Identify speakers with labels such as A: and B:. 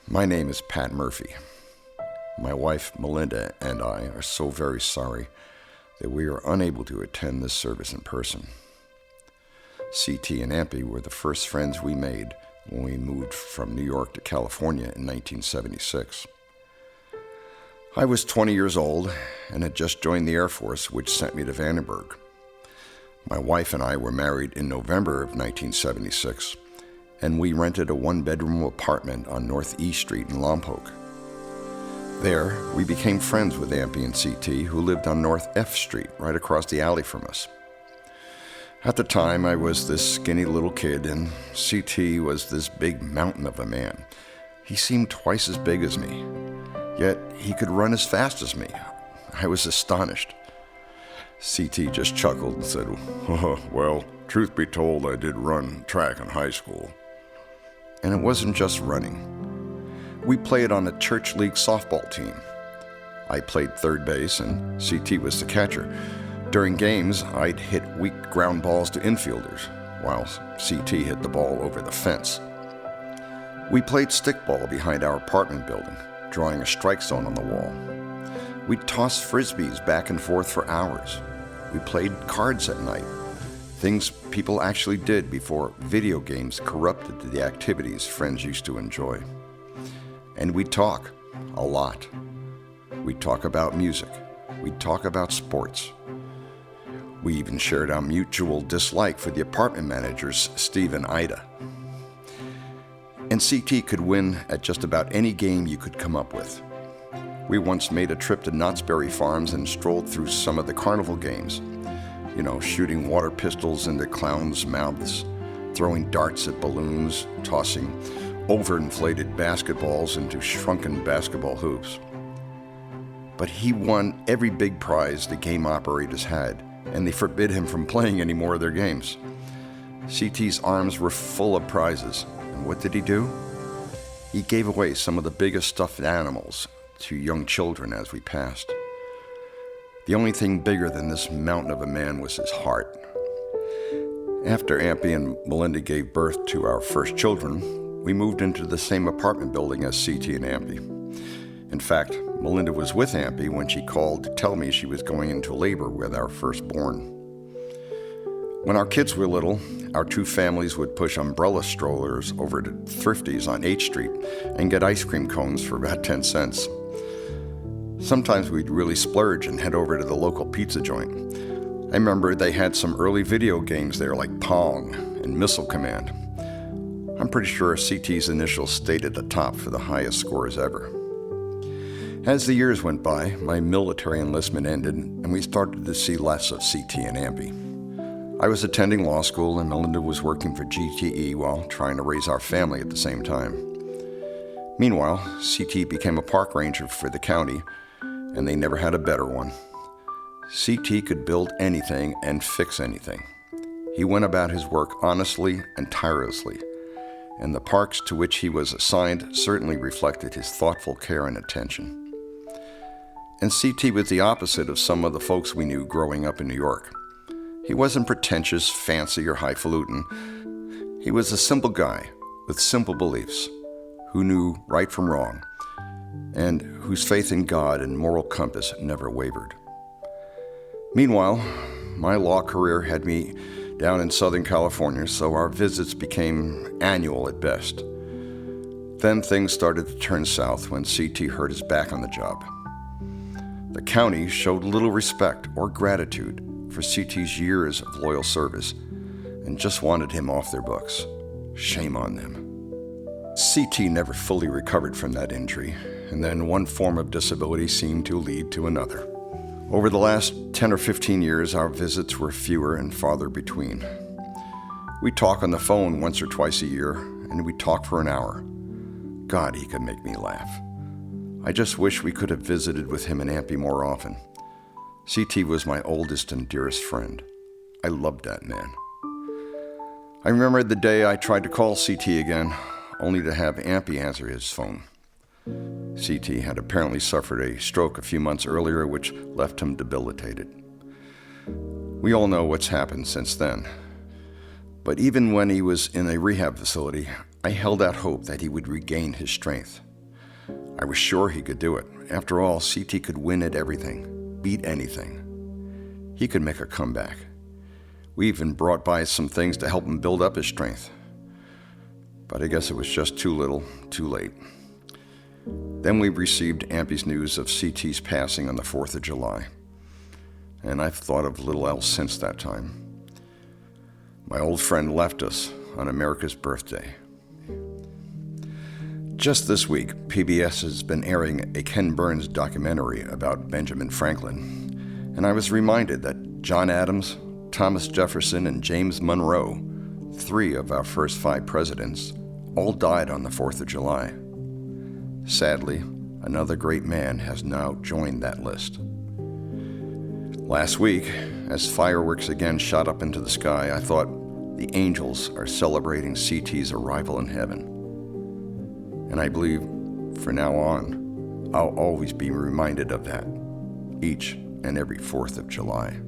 A: My name is Pat Murphy. My wife, Melinda, and I are so very sorry that we are unable to attend this service in person. CT and Ampy were the first friends we made when we moved from New York to California in 1976. I was 20 years old and had just joined the Air Force, which sent me to Vandenberg. My wife and I were married in November of 1976, and we rented a one-bedroom apartment on North E Street in Lompoc. There, we became friends with Ampy and CT, who lived on North F Street, right across the alley from us. At the time, I was this skinny little kid, and CT was this big mountain of a man. He seemed twice as big as me, yet he could run as fast as me. I was astonished. CT just chuckled and said, "Well, truth be told, I did run track in high school." And it wasn't just running. We played on a church league softball team. I played third base and CT was the catcher. During games, I'd hit weak ground balls to infielders, while CT hit the ball over the fence. We played stickball behind our apartment building, drawing a strike zone on the wall. We tossed frisbees back and forth for hours. We played cards at night, things people actually did before video games corrupted the activities friends used to enjoy. And we'd talk, a lot. We'd talk about music. We'd talk about sports. We even shared our mutual dislike for the apartment managers, Steve and Ida. And CT could win at just about any game you could come up with. We once made a trip to Knott's Berry Farms and strolled through some of the carnival games. Shooting water pistols into clowns' mouths, throwing darts at balloons, tossing overinflated basketballs into shrunken basketball hoops. But he won every big prize the game operators had, and they forbid him from playing any more of their games. CT's arms were full of prizes, and what did he do? He gave away some of the biggest stuffed animals to young children as we passed. The only thing bigger than this mountain of a man was his heart. After Ampy and Melinda gave birth to our first children, we moved into the same apartment building as CT and Ampy. In fact, Melinda was with Ampy when she called to tell me she was going into labor with our firstborn. When our kids were little, our two families would push umbrella strollers over to Thrifty's on H Street and get ice cream cones for about 10 cents. Sometimes we'd really splurge and head over to the local pizza joint. I remember they had some early video games there like Pong and Missile Command. I'm pretty sure CT's initials stayed at the top for the highest scores ever. As the years went by, my military enlistment ended and we started to see less of CT and Ampy. I was attending law school and Melinda was working for GTE while trying to raise our family at the same time. Meanwhile, CT became a park ranger for the county, and they never had a better one. CT could build anything and fix anything. He went about his work honestly and tirelessly, and the parks to which he was assigned certainly reflected his thoughtful care and attention. And CT was the opposite of some of the folks we knew growing up in New York. He wasn't pretentious, fancy, or highfalutin. He was a simple guy with simple beliefs, who knew right from wrong, and whose faith in God and moral compass never wavered. Meanwhile, my law career had me down in Southern California, so our visits became annual at best. Then things started to turn south when CT hurt his back on the job. The county showed little respect or gratitude for CT's years of loyal service and just wanted him off their books. Shame on them. CT never fully recovered from that injury, and then one form of disability seemed to lead to another. Over the last 10 or 15 years, our visits were fewer and farther between. We'd talk on the phone once or twice a year, and we'd talk for an hour. God, he could make me laugh. I just wish we could have visited with him and Ampy more often. CT was my oldest and dearest friend. I loved that man. I remember the day I tried to call CT again, only to have Ampy answer his phone. CT had apparently suffered a stroke a few months earlier, which left him debilitated. We all know what's happened since then. But even when he was in a rehab facility, I held out hope that he would regain his strength. I was sure he could do it. After all, CT could win at everything, beat anything. He could make a comeback. We even brought by some things to help him build up his strength. But I guess it was just too little, too late. Then we received Ampy's news of CT's passing on the 4th of July. And I've thought of little else since that time. My old friend left us on America's birthday. Just this week, PBS has been airing a Ken Burns documentary about Benjamin Franklin, and I was reminded that John Adams, Thomas Jefferson, and James Monroe, 3 of our first 5 presidents, all died on the 4th of July. Sadly, another great man has now joined that list. Last week, as fireworks again shot up into the sky, I thought the angels are celebrating CT's arrival in heaven. And I believe, from now on, I'll always be reminded of that, each and every 4th of July.